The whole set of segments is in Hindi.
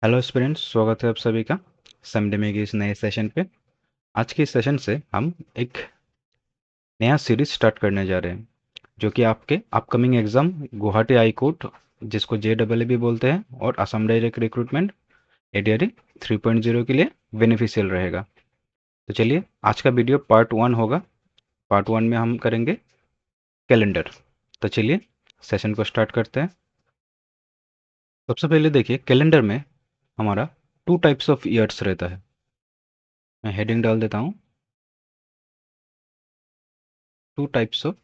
हेलो स्टूडेंट्स, स्वागत है आप सभी का समडे में के इस नए सेशन पे। आज के इस सेशन से हम एक नया सीरीज स्टार्ट करने जा रहे हैं, जो कि आपके upcoming exam Guwahati high court, जिसको JEE भी बोलते हैं, और असम डायरेक्ट रिक्रूटमेंट ADRE 3.0 के लिए बेनिफिशियल रहेगा। तो चलिए, आज का वीडियो पार्ट 1 होगा। पार्ट 1 में हम करेंगे कैलेंडर। तो चलिए सेशन को स्टार्ट करते हैं। सबसे पहले देखिए, कैलेंडर में हमारा 2 टाइप्स ऑफ ईयर्स रहता है। मैं हेडिंग डाल देता हूँ, 2 टाइप्स ऑफ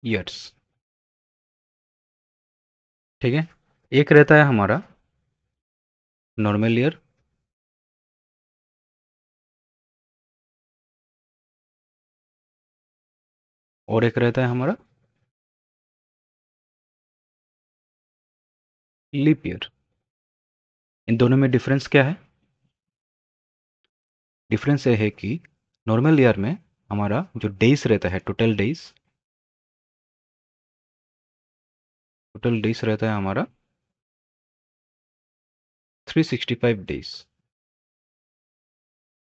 ईयर्स। ठीक है, एक रहता है हमारा नॉर्मल ईयर, और एक रहता है हमारा लीप ईयर। इन दोनों में डिफरेंस क्या है? डिफरेंस ये है कि नॉर्मल ईयर में हमारा जो डेज रहता है, टोटल डेज रहता है हमारा 365 डेज,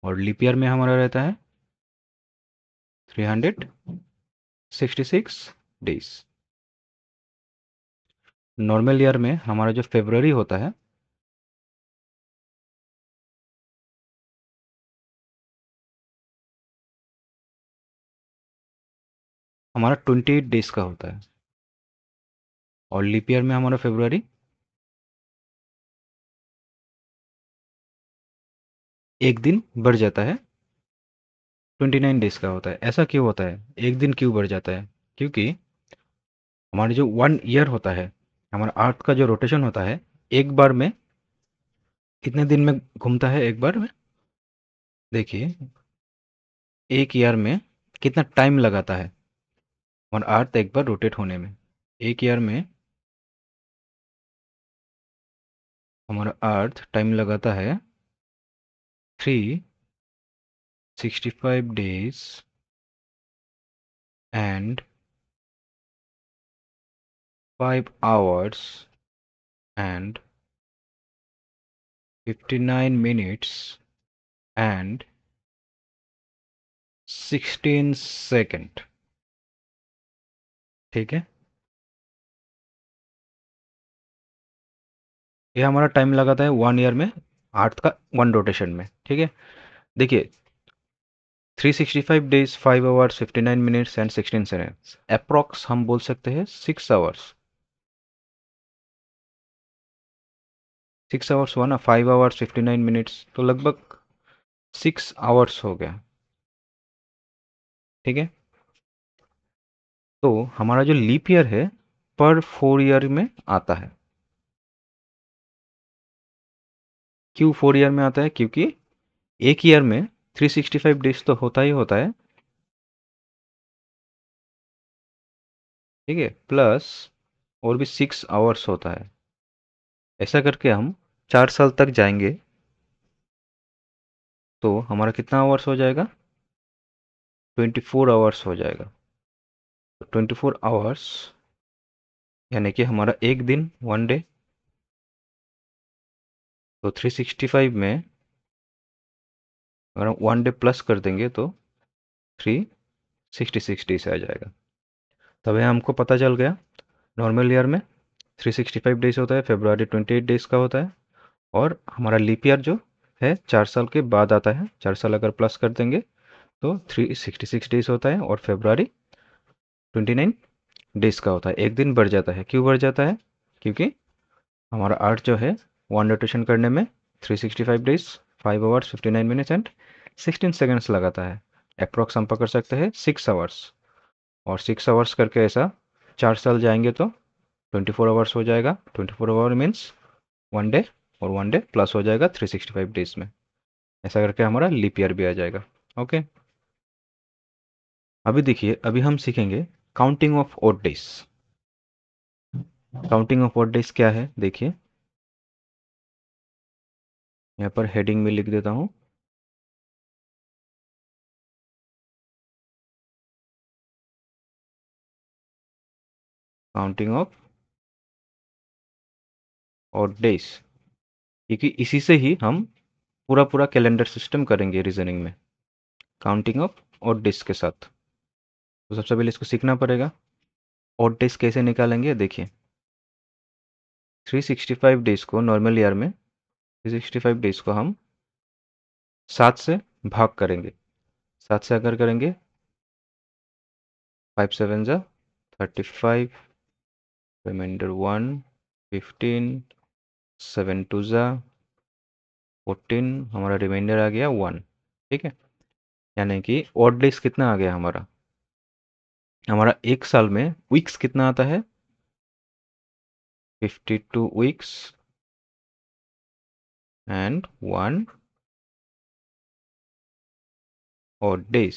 और लीप ईयर में हमारा रहता है 366 डेज। नॉर्मल ईयर में हमारा जो फेब्रुअरी होता है, हमारा 28 डेज का होता है, और लीप ईयर में हमारा फेब्रुअरी एक दिन बढ़ जाता है, 29 डेज का होता है। ऐसा क्यों होता है? एक दिन क्यों बढ़ जाता है? क्योंकि हमारे जो 1 ईयर होता है, हमारा अर्थ का जो रोटेशन होता है, एक बार में कितने दिन में घूमता है? एक बार में देखिए, एक ईयर में कितना टाइम लगाता है हमारा अर्थ एक बार रोटेट होने में। एक ईयर में हमारा अर्थ टाइम लगाता है 365 days and 5 hours and 59 minutes and 16 second. ठीक है, ये हमारा टाइम लगाता है 1 ईयर में, अर्थ का 1 रोटेशन में। ठीक है, देखिए, 365 days, 5 hours, 59 minutes and 16 seconds, approx हम बोल सकते हैं 6 आवर्स। 6 आवर्स हुआ ना, 5 आवर्स 59 मिनट्स, तो लगभग 6 आवर्स हो गया। ठीक है, तो हमारा जो लीप ईयर है, पर 4 ईयर में आता है। क्यों 4 ईयर में आता है? क्योंकि एक ईयर में 365 डेज तो होता ही होता है। ठीक है, प्लस और भी 6 आवर्स होता है। ऐसा करके हम 4 साल तक जाएंगे, तो हमारा कितना आवर्स हो जाएगा? 24 आवर्स हो जाएगा। 24 आवर्स यानी कि हमारा एक दिन, 1 डे। तो 365 में अगर हम 1 डे प्लस कर देंगे तो 366 डेज आ जाएगा। तब यह हमको पता चल गया, नॉर्मल ईयर में 365 डेज होता है, फेब्रुआरी 28 डेज का होता है, और हमारा लीप ईयर जो है 4 साल के बाद आता है। 4 साल अगर प्लस कर देंगे तो 366 डेज होता है, और फेब्रुआरी 29 डेज का होता है। एक दिन बढ़ जाता है। क्यों बढ़ जाता है? क्योंकि हमारा अर्थ जो है 1 रोटेशन करने में 365 days, 5 hours 59 minutes and 16 seconds लगाता है। अप्रॉक्स हम पकड़ सकते हैं 6 आवर्स, और 6 आवर्स करके ऐसा 4 साल जाएंगे तो 24 आवर्स हो जाएगा। 24 आवर मीन्स 1 डे, और 1 डे प्लस हो जाएगा 365 डेज में। ऐसा करके हमारा लीप ईयर भी आ जाएगा। ओके, अभी देखिए, अभी हम सीखेंगे counting of odd days. Counting of odd days क्या है? देखिए, यहाँ पर हेडिंग में लिख देता हूँ, काउंटिंग ऑफ और डेज, क्योंकि इसी से ही हम पूरा पूरा कैलेंडर सिस्टम करेंगे रीजनिंग में, काउंटिंग ऑफ और डेज के साथ। तो सबसे पहले इसको सीखना पड़ेगा। और डेज कैसे निकालेंगे, देखिए 365 डेज को नॉर्मल ईयर में 365 डेज को हम 7 से भाग करेंगे। 7 से अगर करेंगे 5 7 जा 35, रिमाइंडर 1 15, 7 2 जा 14, हमारा रिमाइंडर आ गया 1। ठीक है, यानी कि ऑड डेज कितना आ गया हमारा। हमारा एक साल में वीक्स कितना आता है, 52 वीक्स एंड 1 ऑड डेज।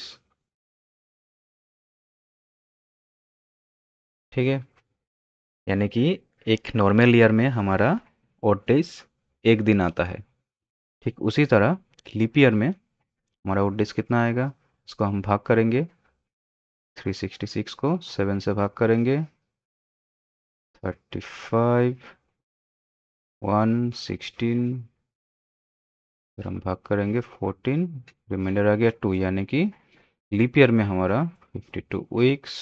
ठीक है, यानी कि एक नॉर्मल ईयर में हमारा ऑड डेज एक दिन आता है। ठीक उसी तरह लीप ईयर में हमारा ऑड डेज कितना आएगा, इसको हम भाग करेंगे 366 को 7 से भाग करेंगे 35 1 16, फिर हम भाग करेंगे 14, रिमाइंडर आ गया 2, यानी कि लीप ईयर में हमारा 52 वीक्स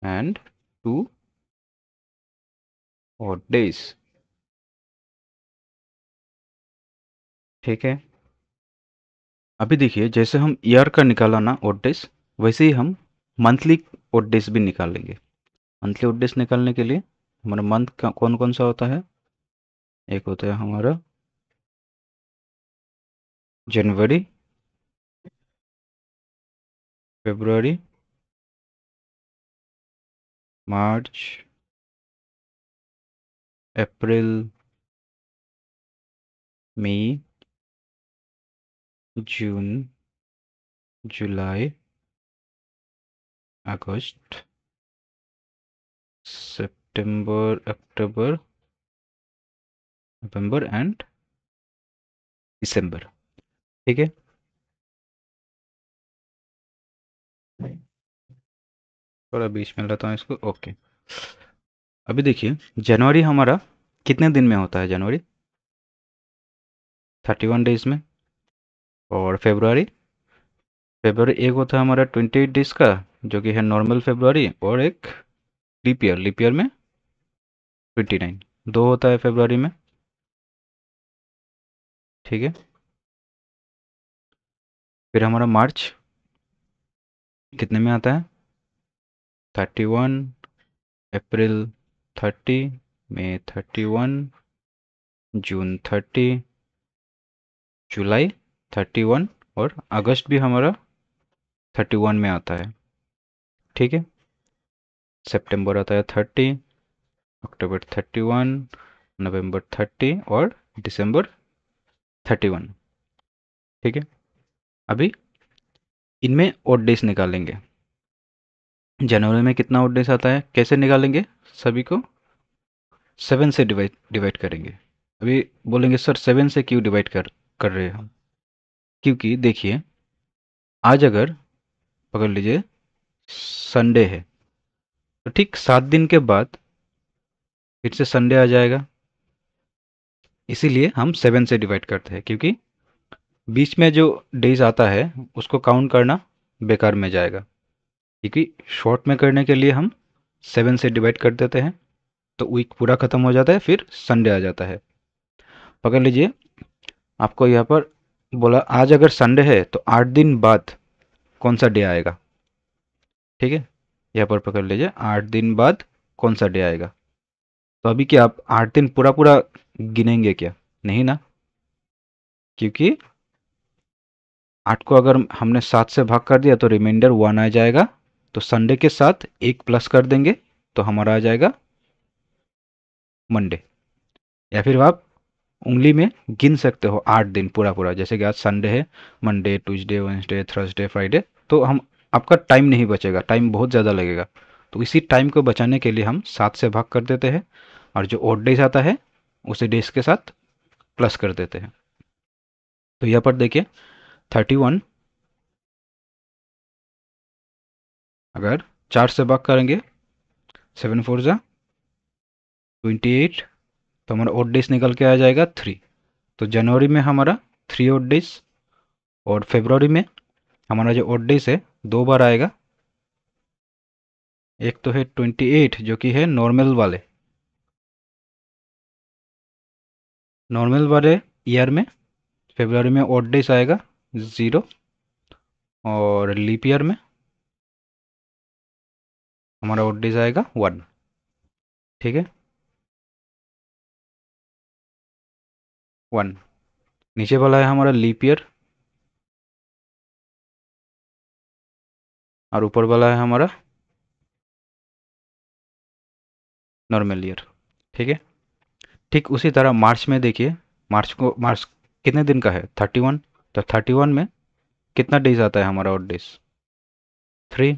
एंड 2 और डेज। ठीक है, अभी देखिए जैसे हम ईयर का निकाला ना ऑड डेज, वैसे ही हम मंथली ऑड डेज भी निकाल लेंगे। मंथली ऑड डेज निकालने के लिए हमारा मंथ का कौन कौन सा होता है, एक होता है हमारा जनवरी, फरवरी, मार्च, अप्रैल, मई, जून, जुलाई, अगस्त, सितंबर, अक्टूबर, नवंबर एंड दिसंबर। ठीक है, थोड़ा बीच में लाता हूँ इसको। ओके, अभी देखिए जनवरी हमारा कितने दिन में होता है, जनवरी 31 डेज में। और फरवरी, फरवरी एक होता है हमारा 28 डेज का, जो कि है नॉर्मल फरवरी, और एक लीप ईयर, लीप ईयर में 29, दो होता है फरवरी में। ठीक है, फिर हमारा मार्च कितने में आता है, 31, अप्रैल 30, मई 31, जून 30, जुलाई 31, और अगस्त भी हमारा 31 में आता है। ठीक है, सितंबर आता है 30, अक्टूबर 31, नवंबर 30 और दिसंबर 31। ठीक है, अभी इनमें ओड डेज निकालेंगे। जनवरी में कितना ओड डेज आता है, कैसे निकालेंगे, सभी को 7 से डिवाइड डिवाइड करेंगे। अभी बोलेंगे सर 7 से क्यों डिवाइड कर रहे हैं हम, क्योंकि देखिए आज अगर पकड़ लीजिए संडे है, तो ठीक 7 दिन के बाद फिर से संडे आ जाएगा। इसीलिए हम 7 से डिवाइड करते हैं, क्योंकि बीच में जो डेज आता है उसको काउंट करना बेकार में जाएगा। क्योंकि शॉर्ट में करने के लिए हम 7 से डिवाइड कर देते हैं, तो वीक पूरा खत्म हो जाता है, फिर संडे आ जाता है। पकड़ लीजिए आपको यहाँ पर बोला आज अगर संडे है तो 8 दिन बाद कौन सा डे आएगा। ठीक है, यहाँ पर पकड़ लीजिए 8 दिन बाद कौन सा डे आएगा। तो अभी क्या आप 8 दिन पूरा पूरा गिनेंगे क्या, नहीं ना, क्योंकि 8 को अगर हमने 7 से भाग कर दिया तो रिमाइंडर 1 आ जाएगा। तो संडे के साथ एक प्लस कर देंगे तो हमारा आ जाएगा मंडे। या फिर आप उंगली में गिन सकते हो 8 दिन पूरा पूरा, जैसे कि आज संडे है, Monday, Tuesday, Wednesday, Thursday, Friday. तो हम आपका टाइम नहीं बचेगा, टाइम बहुत ज़्यादा लगेगा। तो इसी टाइम को बचाने के लिए हम 7 से भाग कर देते हैं, और जो ओड डेज आता है उसे डेज के साथ प्लस कर देते हैं। तो यहाँ पर देखिए 31 अगर 4 से भाग करेंगे 7 4 जा 28, तो हमारा ओड डेज निकल के आ जाएगा 3। तो जनवरी में हमारा 3 ओड डेज, और फेब्रुवरी में हमारा जो ओड डेज है 2 बार आएगा। एक तो है 28 जो कि है नॉर्मल वाले ईयर में। फेब्रुवरी में ओड डेज आएगा 0, और लीप ईयर में हमारा ओड डेज आएगा 1। ठीक है, 1। नीचे वाला है हमारा लीप ईयर, और ऊपर वाला है हमारा नॉर्मल ईयर। ठीक है, ठीक उसी तरह मार्च में देखिए। मार्च कितने दिन का है? 31। तो 31 में कितना डेज आता है हमारा ओड डेज? 3।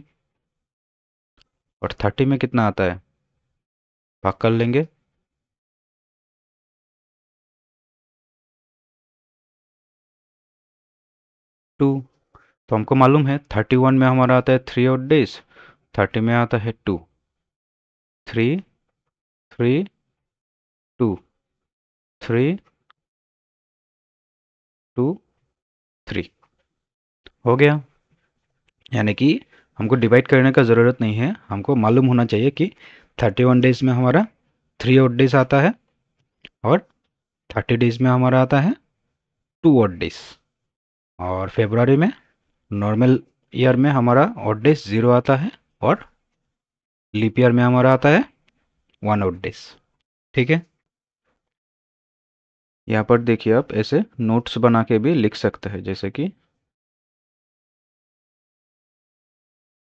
और 30 में कितना आता है? भाग कर लेंगे। 2। तो हमको मालूम है 31 में हमारा आता है 3 ओड डेज, 30 में आता है 2। 3, 3, 2, 3, 2, 3 हो गया। यानी कि हमको डिवाइड करने का ज़रूरत नहीं है, हमको मालूम होना चाहिए कि 31 डेज में हमारा 3 ओड डेज आता है, और 30 डेज में हमारा आता है 2 ओड डेज। और फेब्रुवरी में नॉर्मल ईयर में हमारा ओड डेज 0 आता है, और लीप ईयर में हमारा आता है 1 ओड डेज। ठीक है, यहाँ पर देखिए आप ऐसे नोट्स बना के भी लिख सकते हैं, जैसे कि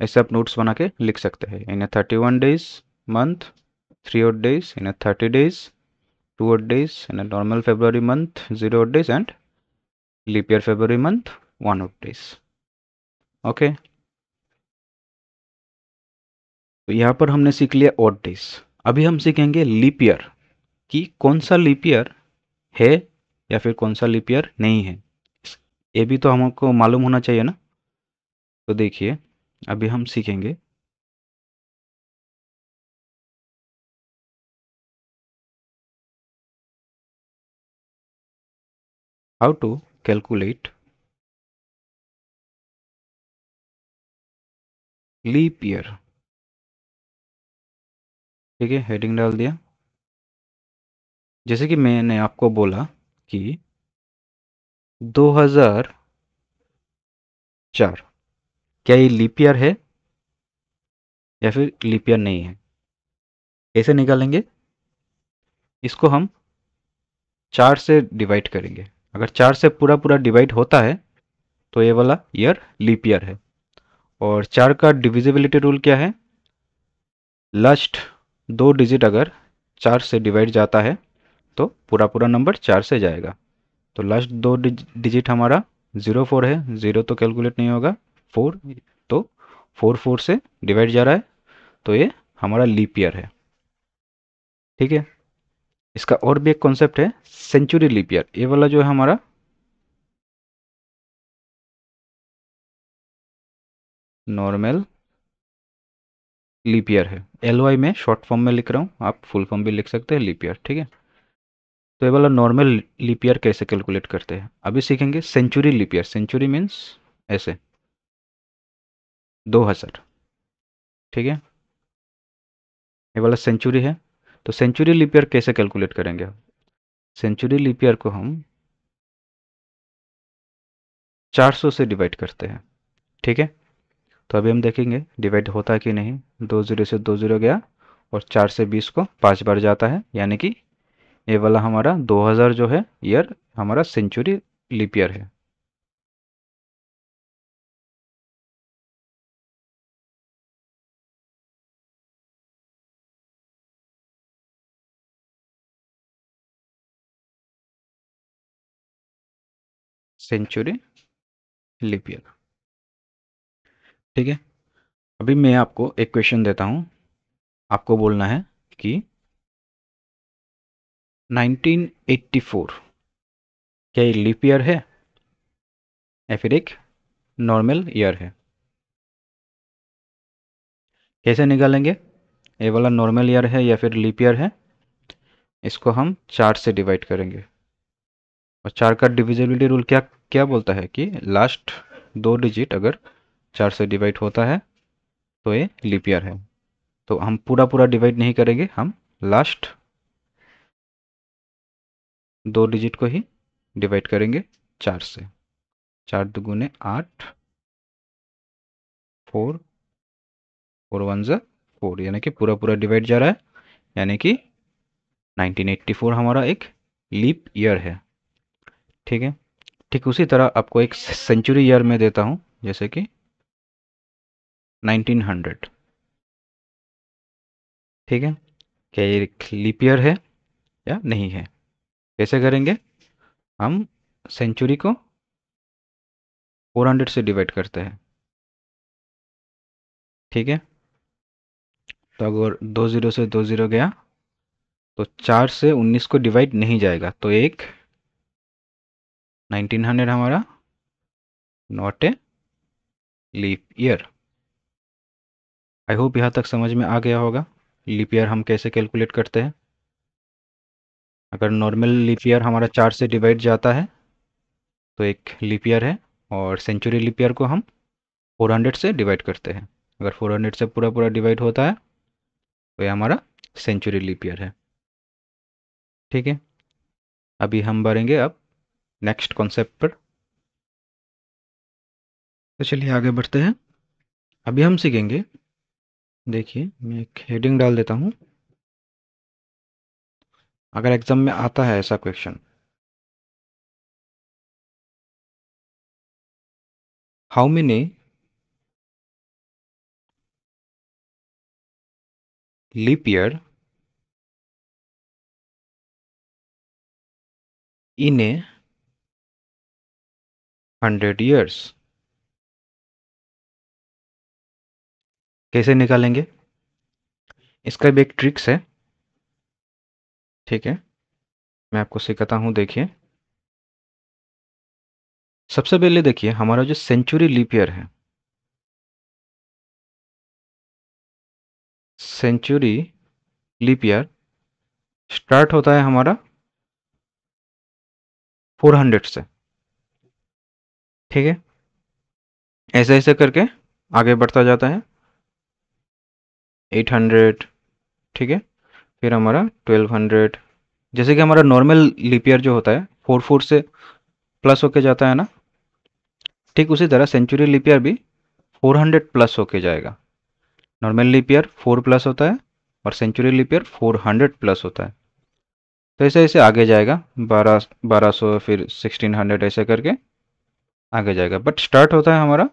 ऐसे आप नोट्स बना के लिख सकते हैं। इन 31 days month, 3 odd days in a 30 days, 2 odd days in a normal February month, 0 odd days, and leap year February month, 1 odd days. Okay, तो यहाँ पर हमने सीख लिया odd days। अभी हम सीखेंगे लीप ईयर, कि कौन सा लीप ईयर है या फिर कौन सा लीप ईयर नहीं है। ये भी तो हमको मालूम होना चाहिए ना। तो देखिए, अभी हम सीखेंगे how to calculate leap year. ठीक है, हेडिंग डाल दिया। जैसे कि मैंने आपको बोला कि 2004, क्या ये लीप ईयर है या फिर लीप ईयर नहीं है? कैसे निकालेंगे? इसको हम 4 से डिवाइड करेंगे। अगर 4 से पूरा पूरा डिवाइड होता है तो ये वाला ईयर लीप ईयर है। और 4 का डिविजिबिलिटी रूल क्या है? लास्ट 2 डिजिट अगर 4 से डिवाइड जाता है तो पूरा पूरा नंबर 4 से जाएगा। तो लास्ट 2 डिजिट हमारा 04 है, 0 तो कैलकुलेट नहीं होगा। 4, तो 4 से डिवाइड जा रहा है, तो ये हमारा लीप ईयर है। ठीक है, इसका और भी एक कॉन्सेप्ट है, सेंचुरी लीप ईयर। ये वाला जो है हमारा नॉर्मल लीप ईयर है। एल वाई में शॉर्ट फॉर्म में लिख रहा हूँ, आप फुल फॉर्म भी लिख सकते हैं लीप ईयर। ठीक है, तो ये वाला नॉर्मल लीप ईयर कैसे कैलकुलेट करते हैं अभी सीखेंगे। Century leap year, century means ऐसे 2000। ठीक है, ये वाला सेंचुरी है। तो सेंचुरी लीप ईयर कैसे कैलकुलेट करेंगे? सेंचुरी लीप ईयर को हम 400 से डिवाइड करते हैं। ठीक है, तो अभी हम देखेंगे डिवाइड होता है कि नहीं। 20 से 20 गया, और 4 से 20 को 5 बार जाता है, यानी कि ये वाला हमारा 2000 जो है ईयर हमारा सेंचुरी लीप ईयर है। Century leap year. ठीक है, अभी मैं आपको एक क्वेश्चन देता हूँ, आपको बोलना है कि 1984 क्या ये लीप ईयर है या फिर एक नॉर्मल ईयर है? कैसे निकालेंगे ये वाला नॉर्मल ईयर है या फिर लीप ईयर है? इसको हम 4 से डिवाइड करेंगे। और 4 का डिविजिबिलिटी रूल क्या क्या बोलता है कि लास्ट 2 डिजिट अगर 4 से डिवाइड होता है तो ये लीप ईयर है। तो हम पूरा पूरा डिवाइड नहीं करेंगे, हम लास्ट 2 डिजिट को ही डिवाइड करेंगे 4 से। 4 दूगुने 8, 4, 4 1 4, यानी कि पूरा पूरा डिवाइड जा रहा है, यानी कि 1984 हमारा एक लीप ईयर है। ठीक है। ठीक उसी तरह आपको एक सेंचुरी ईयर में देता हूँ, जैसे कि 1900। ठीक है। क्या ये एक लीप ईयर है या नहीं है? कैसे करेंगे? हम सेंचुरी को 400 से डिवाइड करते हैं। ठीक है। तो अगर 2 0 से 2 0 गया तो 4 से 19 को डिवाइड नहीं जाएगा, तो एक 1900 हमारा not a leap year. I hope यहाँ तक समझ में आ गया होगा लीप ईयर हम कैसे कैलकुलेट करते हैं। अगर नॉर्मल लीप ईयर हमारा 4 से डिवाइड जाता है तो एक लीप ईयर है, और सेंचुरी लीप ईयर को हम 400 से डिवाइड करते हैं। अगर 400 से पूरा पूरा डिवाइड होता है तो ये हमारा सेंचुरी लीप ईयर है। ठीक है। अभी हम बढ़ेंगे अब नेक्स्ट कॉन्सेप्ट पर। तो चलिए आगे बढ़ते हैं। अभी हम सीखेंगे, देखिए मैं एक हेडिंग डाल देता हूँ। अगर एग्जाम में आता है ऐसा question, how many leap year in a 100 years, कैसे निकालेंगे? इसका भी एक ट्रिक्स है। ठीक है, मैं आपको सिखाता हूँ। देखिए सबसे पहले देखिए हमारा जो सेंचुरी लीप ईयर है, सेंचुरी लीप ईयर स्टार्ट होता है हमारा 400 से। ठीक है। ऐसे ऐसे करके आगे बढ़ता जाता है 800। ठीक है। फिर हमारा 1200। जैसे कि हमारा नॉर्मल लीप ईयर जो होता है 4 4 से प्लस होके जाता है ना, ठीक उसी तरह सेंचुरी लीप ईयर भी 400 प्लस होके जाएगा। नॉर्मल लीप ईयर 4 प्लस होता है और सेंचुरी लीप ईयर 400 प्लस होता है। तो ऐसे ऐसे आगे जाएगा 1200, फिर 1600, ऐसे करके आगे जाएगा, बट स्टार्ट होता है हमारा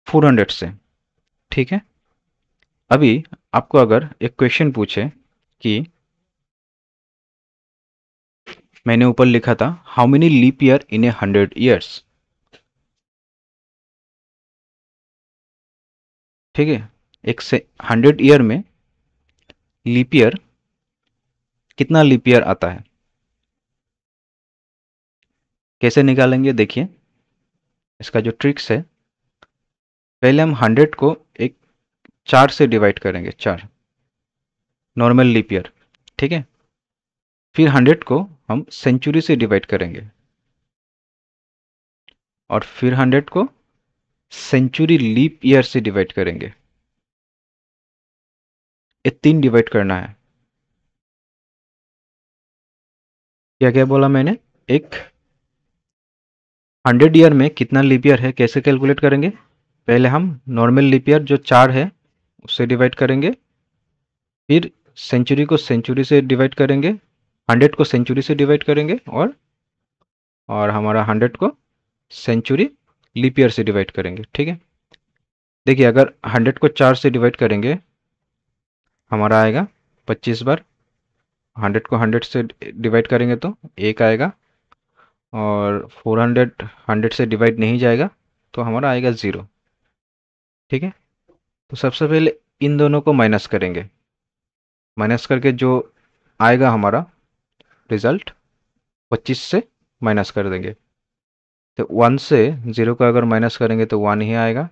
400 से। ठीक है। अभी आपको अगर एक क्वेश्चन पूछे कि मैंने ऊपर लिखा था how many leap year in a 100 years। ठीक है। एक से 100 ईयर में लीप ईयर कितना लीप ईयर आता है, कैसे निकालेंगे? देखिए इसका जो ट्रिक्स है, पहले हम 100 को एक 4 से डिवाइड करेंगे, 4 नॉर्मल लीप ईयर। ठीक है। फिर 100 को हम सेंचुरी से डिवाइड करेंगे, और फिर 100 को सेंचुरी लीप ईयर से डिवाइड करेंगे। ये 3 डिवाइड करना है। क्या क्या बोला मैंने? एक 100 ईयर में कितना लीप ईयर है कैसे कैलकुलेट करेंगे? पहले हम नॉर्मल लीप ईयर जो 4 है उससे डिवाइड करेंगे, फिर सेंचुरी को सेंचुरी से डिवाइड करेंगे, 100 को सेंचुरी से डिवाइड करेंगे, और हमारा 100 को सेंचुरी लीप ईयर से डिवाइड करेंगे। ठीक है। देखिए अगर 100 को 4 से डिवाइड करेंगे हमारा आएगा 25 बार। 100 को 100 से डिवाइड करेंगे तो एक आएगा, और 400 100 से डिवाइड नहीं जाएगा तो हमारा आएगा 0। ठीक है। तो सबसे पहले इन दोनों को माइनस करेंगे। माइनस करके जो आएगा हमारा रिजल्ट 25 से माइनस कर देंगे। तो 1 से 0 को अगर माइनस करेंगे तो 1 ही आएगा।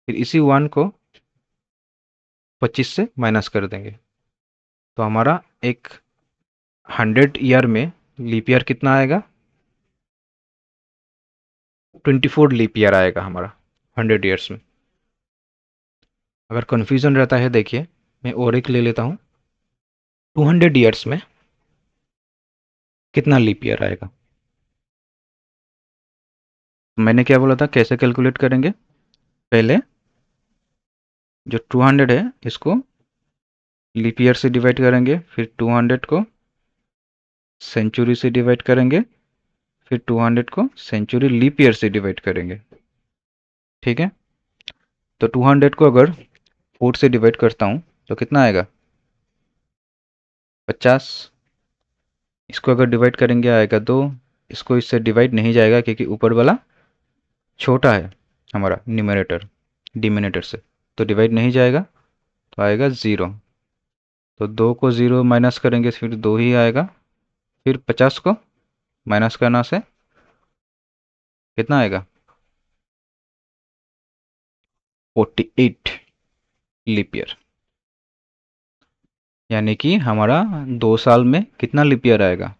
फिर इसी 1 को 25 से माइनस कर देंगे। तो हमारा एक 100 ईयर में लीप ईयर कितना आएगा? 24 लीप ईयर आएगा हमारा 100 ईयर्स में। अगर कन्फ्यूजन रहता है, देखिए मैं और एक ले लेता हूँ। 200 ईयर्स में कितना लीप ईयर आएगा? मैंने क्या बोला था, कैसे कैलकुलेट करेंगे? पहले जो 200 है इसको लीप ईयर से डिवाइड करेंगे, फिर 200 को सेंचुरी से डिवाइड करेंगे, फिर 200 को सेंचुरी लीप ईयर से डिवाइड करेंगे। ठीक है, तो 200 को अगर 4 से डिवाइड करता हूँ तो कितना आएगा? 50। इसको अगर डिवाइड करेंगे आएगा 2। इसको इससे डिवाइड नहीं जाएगा क्योंकि ऊपर वाला छोटा है हमारा न्यूमरेटर डिमिनेटर से, तो डिवाइड नहीं जाएगा, तो आएगा 0। तो 2 को 0 माइनस करेंगे फिर 2 ही आएगा। फिर 50 को माइनस करना से कितना आएगा? 48 लीप ईयर। यानी कि हमारा 2 साल में कितना लीप ईयर आएगा?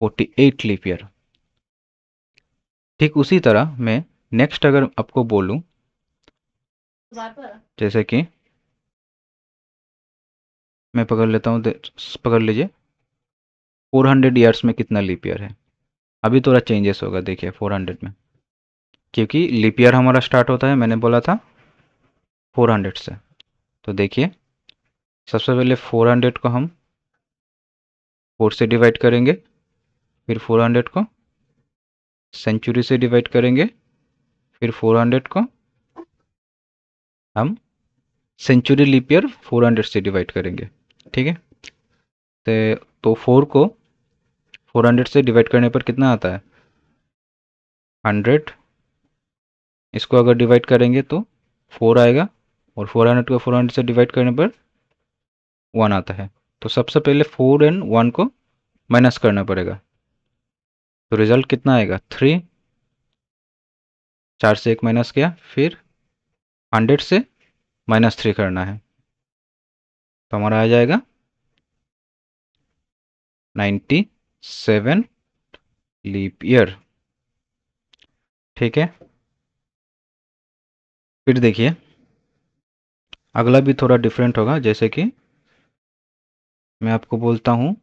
48 लीप ईयर। ठीक उसी तरह मैं नेक्स्ट अगर आपको बोलूं, जैसे कि मैं पकड़ लेता हूँ, पकड़ लीजिए 400 ईयर्स में कितना लीप ईयर है। अभी थोड़ा चेंजेस होगा, देखिए 400 में, क्योंकि लीप ईयर हमारा स्टार्ट होता है, मैंने बोला था 400 से। तो देखिए सबसे पहले 400 को हम 4 से डिवाइड करेंगे, फिर 400 को सेंचुरी से डिवाइड करेंगे, फिर 400 को हम सेंचुरी लीप ईयर 400 से डिवाइड करेंगे। ठीक है, तो 4 को 400 से डिवाइड करने पर कितना आता है? 100। इसको अगर डिवाइड करेंगे तो 4 आएगा, और 400 को 400 से डिवाइड करने पर 1 आता है। तो सबसे पहले 4 एंड 1 को माइनस करना पड़ेगा, तो रिजल्ट कितना आएगा? 3। 4 से 1 माइनस किया, फिर 100 से -3 करना है, तो हमारा आ जाएगा 97 लीप ईयर। ठीक है, फिर देखिए अगला भी थोड़ा डिफरेंट होगा। जैसे कि मैं आपको बोलता हूँ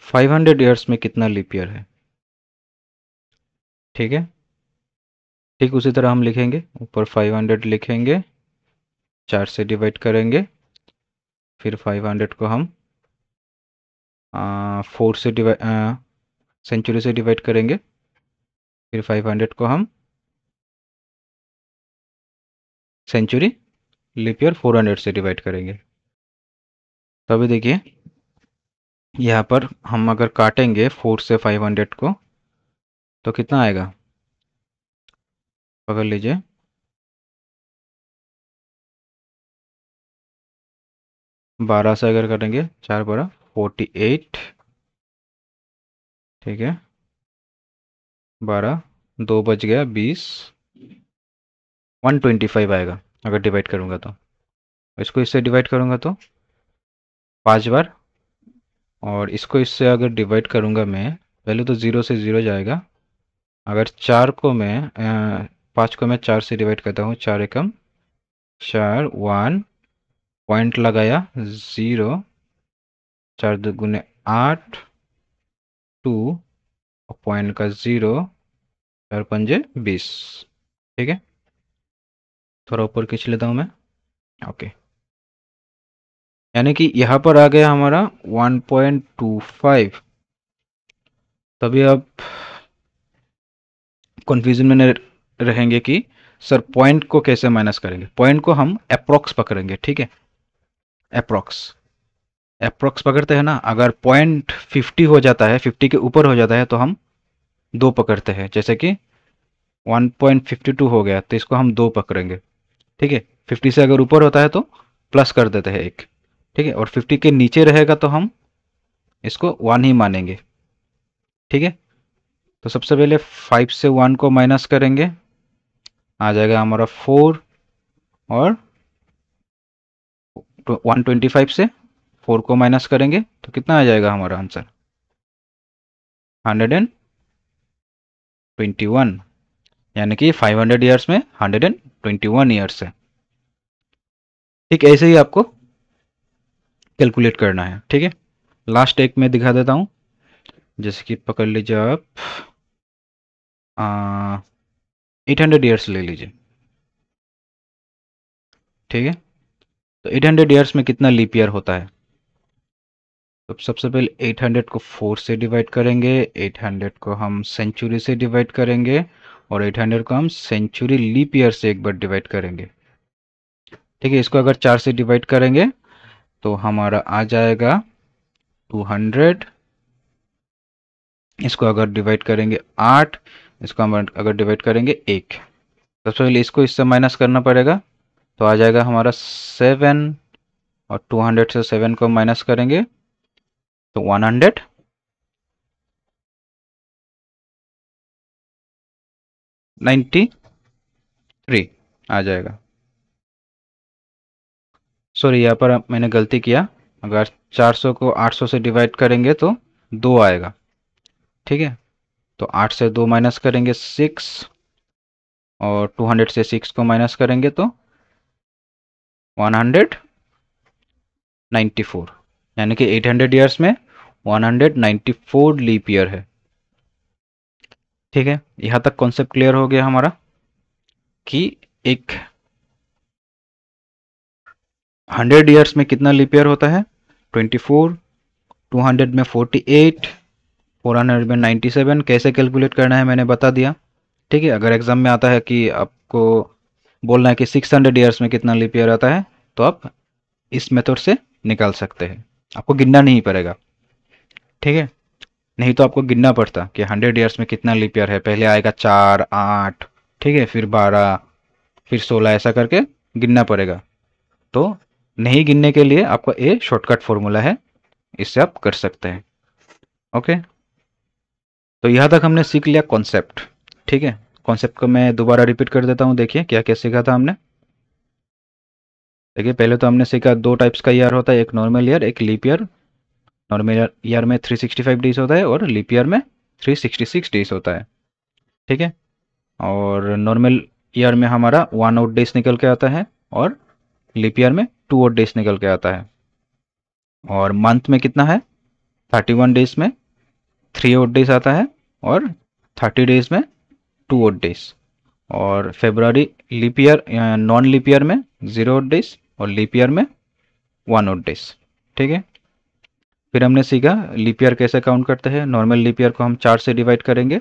500 ईयर्स में कितना लीप ईयर है। ठीक है, ठीक उसी तरह हम लिखेंगे, ऊपर 500 लिखेंगे, 4 से डिवाइड करेंगे, फिर 500 को हम 4 से डिवाइड सेंचुरी से डिवाइड करेंगे, फिर 500 को हम सेंचुरी लीप ईयर 400 से डिवाइड करेंगे। तो अभी देखिए यहाँ पर हम अगर काटेंगे 4 से 500 को तो कितना आएगा? पकड़ लीजिए, 12 से अगर करेंगे 4 12 48। ठीक है, 12 2 बच गया 20, 125 आएगा अगर डिवाइड करूँगा तो। इसको इससे डिवाइड करूँगा तो 5 बार, और इसको इससे अगर डिवाइड करूँगा मैं, पहले तो 0 से 0 जाएगा। अगर 4 को मैं 5 को मैं 4 से डिवाइड करता हूँ, 4 एकम 4, 1 पॉइंट लगाया 0, 4 दुगुने 8, 2 पॉइंट का 0, 4 पंजे 20। ठीक है, थोड़ा ऊपर खींच लेता हूँ मैं। ओके, यानी कि यहाँ पर आ गया हमारा 1.25। तभी आप कंफ्यूजन में रहेंगे कि सर पॉइंट को कैसे माइनस करेंगे। पॉइंट को हम अप्रोक्स पकड़ेंगे। ठीक है, अप्रोक्स अप्रोक्स पकड़ते हैं ना। अगर पॉइंट 50 हो जाता है, 50 के ऊपर हो जाता है तो हम 2 पकड़ते हैं। जैसे कि 1.52 हो गया तो इसको हम 2 पकड़ेंगे। ठीक है, 50 से अगर ऊपर होता है तो प्लस कर देते हैं 1। ठीक है, और 50 के नीचे रहेगा तो हम इसको 1 ही मानेंगे। ठीक है, तो सबसे पहले 5 से 1 को माइनस करेंगे, आ जाएगा हमारा 4, और 125 से 4 को माइनस करेंगे तो कितना आ जाएगा हमारा आंसर? 121, यानी कि 500 ईयर्स में 121 ईयर्स है। ठीक ऐसे ही आपको कैलकुलेट करना है। ठीक है, लास्ट एक में दिखा देता हूँ। जैसे कि पकड़ लीजिए आप 800 ईयर्स ले लीजिए। ठीक है, तो 800 ईयर्स में कितना लीप ईयर होता है? तो सबसे पहले 800 को 4 से डिवाइड करेंगे, 800 को हम सेंचुरी से डिवाइड करेंगे, और 800 को हम सेंचुरी लीप ईयर से एक बार डिवाइड करेंगे। ठीक है, इसको अगर 4 से डिवाइड करेंगे तो हमारा आ जाएगा 200। इसको अगर डिवाइड करेंगे 8, इसको हम अगर डिवाइड करेंगे 1। सबसे पहले इसको इससे माइनस करना पड़ेगा, तो आ जाएगा हमारा 7, और 200 से 7 को माइनस करेंगे तो 193 आ जाएगा। सॉरी, यहाँ पर मैंने गलती किया। अगर 400 को 800 से डिवाइड करेंगे तो 2 आएगा। ठीक है, तो 8 से 2 माइनस करेंगे 6, और 200 से 6 को माइनस करेंगे तो 194, यानी कि 800 ईयर्स में 194 लीप ईयर है। ठीक है, यहाँ तक कॉन्सेप्ट क्लियर हो गया हमारा कि एक 100 ईयर्स में कितना लीप ईयर होता है? 24, 200 में 48, 400 में 97। कैसे कैलकुलेट करना है मैंने बता दिया। ठीक है, अगर एग्जाम में आता है कि आपको बोलना है कि 600 ईयर्स में कितना लीप ईयर आता है, तो आप इस मेथड से निकाल सकते हैं। आपको गिनना नहीं पड़ेगा। ठीक है, नहीं तो आपको गिनना पड़ता कि 100 ईयर्स में कितना लीप ईयर है। पहले आएगा 4, 8, ठीक है, फिर 12, फिर 16, ऐसा करके गिनना पड़ेगा। तो नहीं गिनने के लिए आपका ये शॉर्टकट फॉर्मूला है, इससे आप कर सकते हैं। ओके, तो यहाँ तक हमने सीख लिया कॉन्सेप्ट। ठीक है, कॉन्सेप्ट को मैं दोबारा रिपीट कर देता हूँ। देखिए क्या क्या सीखा था हमने। देखिए, पहले तो हमने सीखा 2 टाइप्स का ईयर होता है, एक नॉर्मल ईयर, एक लीप ईयर। नॉर्मल ईयर में 365 डेज होता है, और लीप ईयर में 366 डेज होता है। ठीक है, और नॉर्मल ईयर में हमारा 1 आउट डेज निकल के आता है, और लीप ईयर में 2 आउट डेज निकल के आता है। और मंथ में कितना है? 31 डेज में 3 आउट डेज आता है, और 30 डेज में 2 आउट डेज। और February leap year, non leap year में 0 आउट डेज, और लीप ईयर में 1 आउट डेज। ठीक है, फिर हमने सीखा लीप ईयर कैसे काउंट करते हैं। नॉर्मल लीप ईयर को हम 4 से डिवाइड करेंगे,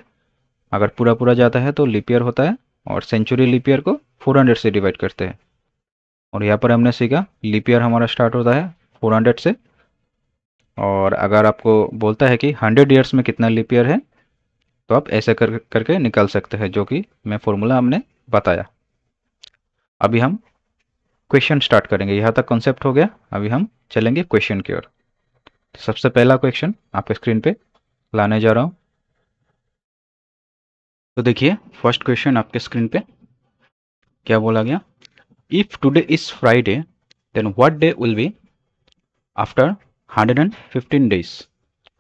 अगर पूरा पूरा जाता है तो लीप ईयर होता है, और सेंचुरी लीप ईयर को 400 से डिवाइड करते हैं। और यहाँ पर हमने सीखा लीप ईयर हमारा स्टार्ट होता है 400 से, और अगर आपको बोलता है कि 100 ईयर्स में कितना लीप ईयर है, तो आप ऐसे करके निकाल सकते हैं, जो कि मैं फॉर्मूला हमने बताया। अभी हम क्वेश्चन स्टार्ट करेंगे। यहाँ तक कॉन्सेप्ट हो गया, अभी हम चलेंगे क्वेश्चन की ओर। तो सबसे पहला क्वेश्चन आपके स्क्रीन पे लाने जा रहा हूँ। तो देखिए, फर्स्ट क्वेश्चन आपके स्क्रीन पे क्या बोला गया? If today is Friday, then what day will be after 115 days?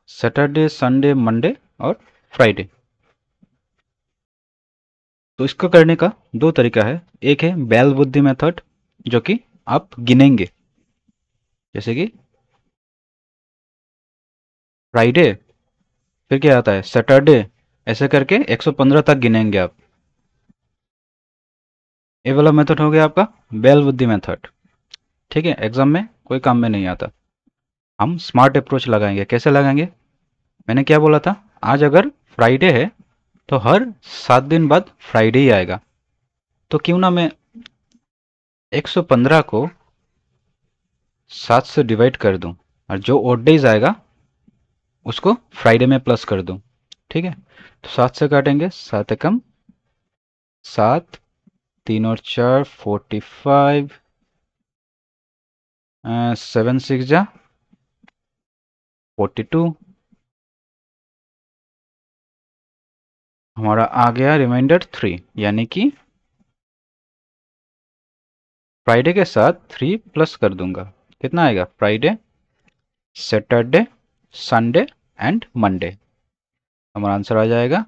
Saturday, Sunday, Monday और फ्राइडे। तो इसको करने का 2 तरीका है। एक है बैल बुद्धि मेथड, जो कि आप गिनेंगे, जैसे कि फ्राइडे, फिर क्या आता है सैटरडे, ऐसे करके 115 तक गिनेंगे आप। ये वाला मेथड हो गया आपका बैल बुद्धि मेथड। ठीक है, एग्जाम में कोई काम में नहीं आता। हम स्मार्ट अप्रोच लगाएंगे। कैसे लगाएंगे? मैंने क्या बोला था, आज अगर फ्राइडे है तो हर 7 दिन बाद फ्राइडे ही आएगा। तो क्यों ना मैं 115 को 7 से डिवाइड कर दूं, और जो ऑड डेज आएगा उसको फ्राइडे में प्लस कर दूं। ठीक है, तो 7 से काटेंगे, 7 एकम 7, 3 और 4 45, 7 6 जा 42। हमारा आ गया रिमाइंडर 3, यानी कि फ्राइडे के साथ 3 प्लस कर दूंगा। कितना आएगा? Friday, Saturday, Sunday and Monday. हमारा आंसर आ जाएगा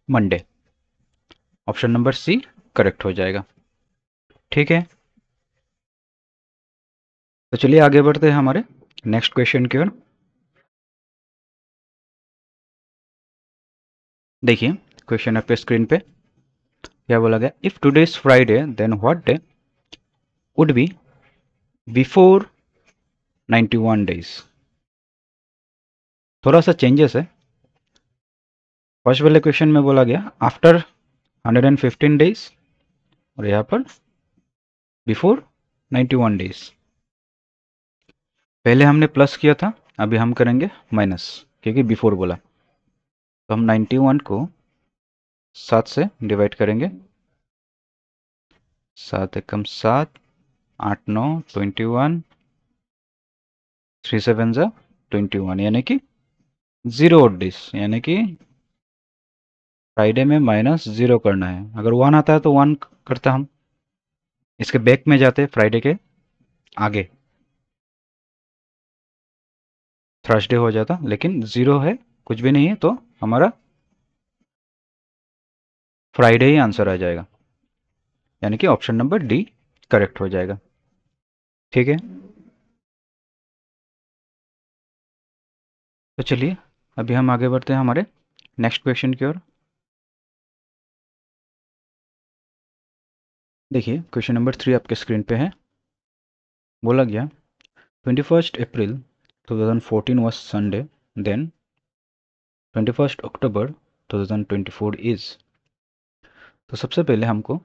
Monday. Option number C correct हो जाएगा। ठीक है, तो चलिए आगे बढ़ते हैं हमारे नेक्स्ट क्वेश्चन की ओर। देखिए क्वेश्चन आपके स्क्रीन पे क्या बोला गया, if today is Friday then what day would be before 91 days. थोड़ा सा चेंजेस है। फर्स्ट वाले क्वेश्चन में बोला गया आफ्टर 115 डेज, और यहाँ पर बिफोर 91 डेज। पहले हमने प्लस किया था, अभी हम करेंगे माइनस, क्योंकि बिफोर बोला। तो हम 91 को 7 से डिवाइड करेंगे। 7 एकम 7, 8 9 21, 3 7 जा 21, यानी कि 0 odd days, यानी कि फ्राइडे में माइनस 0 करना है। अगर 1 आता है तो 1 करते हम, इसके बैक में जाते फ्राइडे के आगे, थर्सडे हो जाता, लेकिन 0 है, कुछ भी नहीं है, तो हमारा फ्राइडे ही आंसर आ जाएगा, यानी कि ऑप्शन नंबर डी करेक्ट हो जाएगा। ठीक है, तो चलिए अभी हम आगे बढ़ते हैं हमारे नेक्स्ट क्वेश्चन की ओर। देखिए क्वेश्चन नंबर 3 आपके स्क्रीन पे है। बोला गया 21st April 2014 was Sunday, then 21st October 2024 is। तो सबसे पहले हमको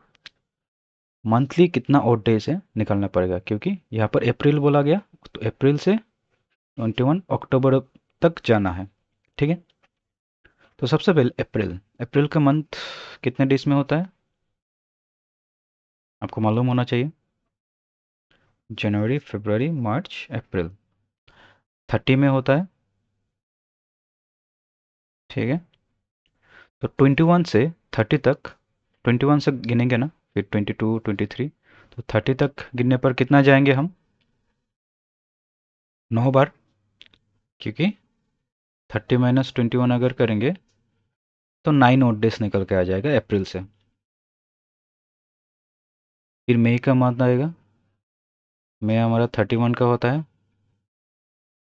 मंथली कितना ऑड डेज है निकालना पड़ेगा, क्योंकि यहाँ पर अप्रैल बोला गया, तो अप्रैल से 21 अक्टूबर तक जाना है। ठीक है, तो सबसे पहले अप्रैल, अप्रैल का मंथ कितने डेज में होता है आपको मालूम होना चाहिए। जनवरी, फरवरी, मार्च, अप्रैल 30 में होता है। ठीक है, तो 21 से 30 तक, 21 से गिनेंगे ना, फिर 22 23, तो 30 तक गिनने पर कितना जाएंगे हम? 9 बार, क्योंकि 30 माइनस 21 अगर करेंगे तो 9 ओड डेज निकल के आ जाएगा अप्रैल से। फिर मई का मंथ आएगा, मई हमारा 31 का होता है,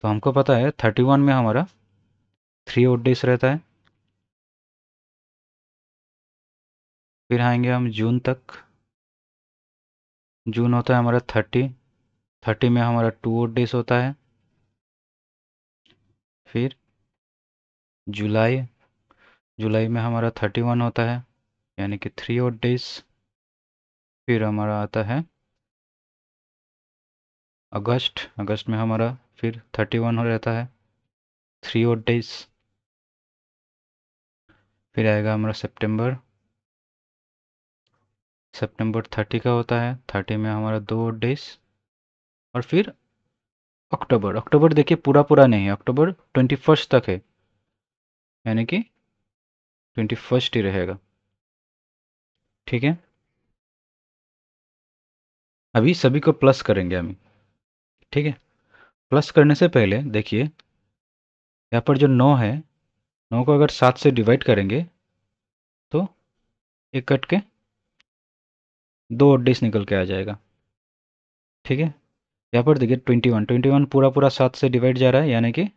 तो हमको पता है 31 में हमारा 3 ओड डेज रहता है। फिर आएंगे हम जून तक, जून होता है हमारा 30, 30 में हमारा 2 ओड डेज होता है। फिर जुलाई, जुलाई में हमारा 31 होता है, यानी कि 3 ओड डेज। फिर हमारा आता है अगस्त, अगस्त में हमारा फिर 31 हो रहता है, 3 ओड डेज। फिर आएगा हमारा सितंबर, सितंबर 30 का होता है, 30 में हमारा 2 ओड डेज। और फिर अक्टूबर, अक्टूबर देखिए पूरा पूरा नहीं है, अक्टूबर 21 तक है, यानी कि 21 ही रहेगा। ठीक है, अभी सभी को प्लस करेंगे हम। ठीक है, प्लस करने से पहले देखिए यहाँ पर जो 9 है, 9 को अगर 7 से डिवाइड करेंगे तो एक कट के 2 ओड डेज निकल के आ जाएगा। ठीक है, यहाँ पर देखिए 21, 21 पूरा पूरा 7 से डिवाइड जा रहा है, यानी कि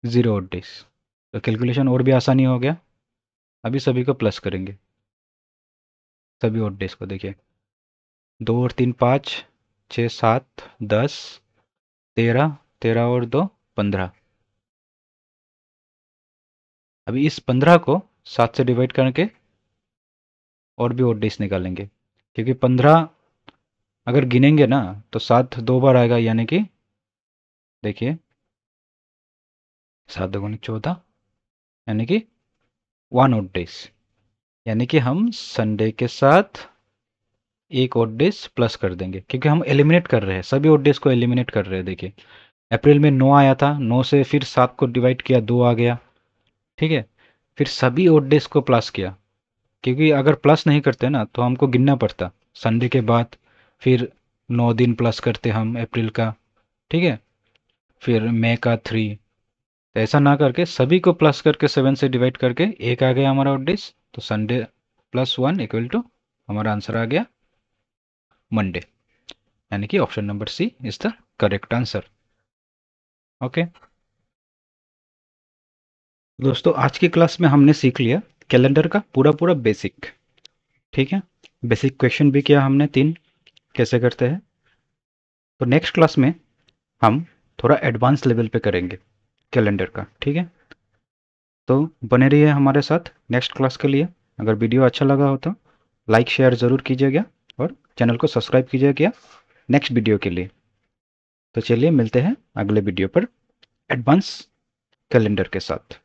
0 ओड डेज। तो कैलकुलेशन और भी आसानी हो गया। अभी सभी को प्लस करेंगे, सभी ओड डेज को। देखिए 2 और 3 5, 6 7 10 13, 13 और 2 15। अभी इस 15 को 7 से डिवाइड करके और भी ओड डेज निकालेंगे, क्योंकि 15 अगर गिनेंगे ना तो 7 2 बार आएगा, यानी कि देखिए 7 दूनी 14, यानी कि 1 ओड डेज, यानी कि हम संडे के साथ एक ओड डेज प्लस कर देंगे, क्योंकि हम एलिमिनेट कर रहे हैं, सभी ओड डेज को एलिमिनेट कर रहे हैं। देखिए अप्रैल में 9 आया था, 9 से फिर 7 को डिवाइड किया, 2 आ गया। ठीक है, फिर सभी ओड डेज को प्लस किया, क्योंकि अगर प्लस नहीं करते ना तो हमको गिनना पड़ता संडे के बाद, फिर 9 दिन प्लस करते हम अप्रैल का, ठीक है, फिर मई का 3। तो ऐसा ना करके सभी को प्लस करके 7 से डिवाइड करके एक आ गया हमारा ऑड डेज, तो संडे +1 इक्वल टू हमारा आंसर आ गया मंडे, यानी कि option number C is the correct answer. Okay दोस्तों, आज की क्लास में हमने सीख लिया कैलेंडर का पूरा पूरा बेसिक, ठीक है। बेसिक क्वेश्चन भी किया हमने 3 कैसे करते हैं। तो नेक्स्ट क्लास में हम थोड़ा एडवांस लेवल पे करेंगे कैलेंडर का, ठीक है। तो बने रहिए हमारे साथ नेक्स्ट क्लास के लिए। अगर वीडियो अच्छा लगा हो तो लाइक शेयर ज़रूर कीजिएगा और चैनल को सब्सक्राइब कीजिएगा नेक्स्ट वीडियो के लिए। तो चलिए मिलते हैं अगले वीडियो पर एडवांस कैलेंडर के साथ।